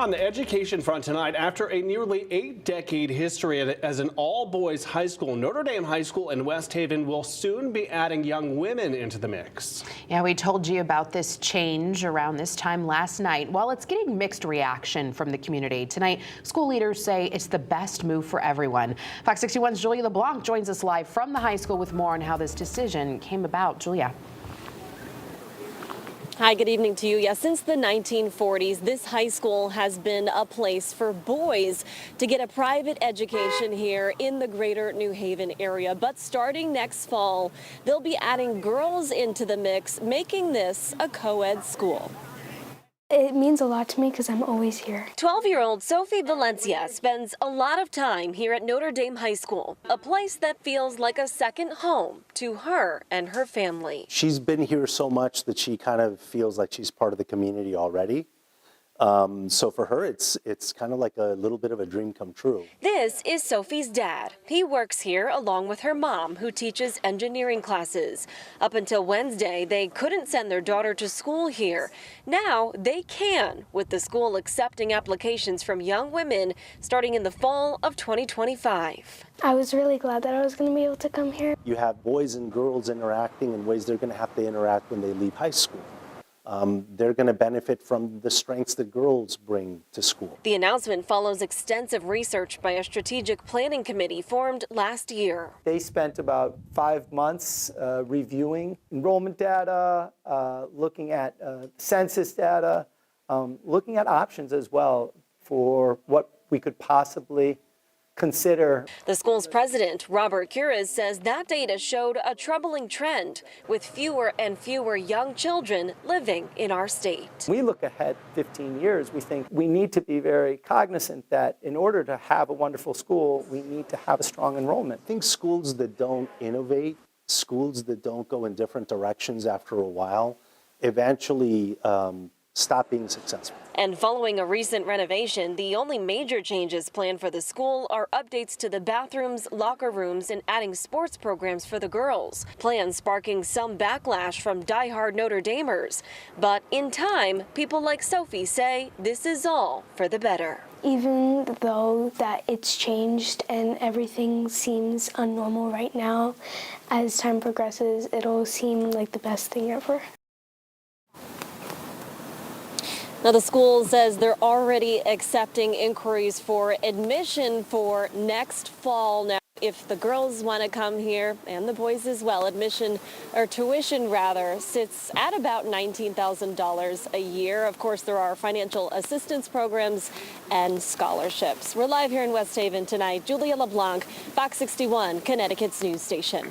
On the education front tonight, after a nearly 8-decade history as an all-boys high school, Notre Dame High School in West Haven will soon be adding young women into the mix. Yeah, we told you about this change around this time last night. While it's getting mixed reaction from the community, tonight school leaders say it's the best move for everyone. Fox 61's Julia LeBlanc joins us live from the high school with more on how this decision came about. Julia. Hi, good evening to you. Yes, since the 1940s, this high school has been a place for boys to get a private education here in the greater New Haven area. But starting next fall, they'll be adding girls into the mix, making this a co-ed school. It means a lot to me because I'm always here. 12-year-old Sophie Valencia spends a lot of time here at Notre Dame High School, a place that feels like a second home to her and her family. She's been here so much that she kind of feels like she's part of the community already. So for her, it's kind of like a little bit of a dream come true. This is Sophie's dad. He works here along with her mom, who teaches engineering classes. Up until Wednesday, they couldn't send their daughter to school here. Now they can, with the school accepting applications from young women starting in the fall of 2025. I was really glad that I was going to be able to come here. You have boys and girls interacting in ways they're going to have to interact when they leave high school. They're going to benefit from the strengths that girls bring to school. The announcement follows extensive research by a strategic planning committee formed last year. They spent about 5 months reviewing enrollment data, looking at census data, looking at options as well for what we could possibly consider. The school's president, Robert Cures, says that data showed a troubling trend with fewer and fewer young children living in our state. We look ahead 15 years, we think we need to be very cognizant that in order to have a wonderful school, we need to have a strong enrollment. I think schools that don't innovate, schools that don't go in different directions after a while, eventually stop being successful. And following a recent renovation, the only major changes planned for the school are updates to the bathrooms, locker rooms, and adding sports programs for the girls. Plans sparking some backlash from diehard Notre Damers. But in time, people like Sophie say this is all for the better. Even though that it's changed and everything seems unnormal right now, as time progresses, it'll seem like the best thing ever. Now, the school says they're already accepting inquiries for admission for next fall. Now, if the girls want to come here, and the boys as well, tuition rather, sits at about $19,000 a year. Of course, there are financial assistance programs and scholarships. We're live here in West Haven tonight. Julia LeBlanc, Fox 61, Connecticut's news station.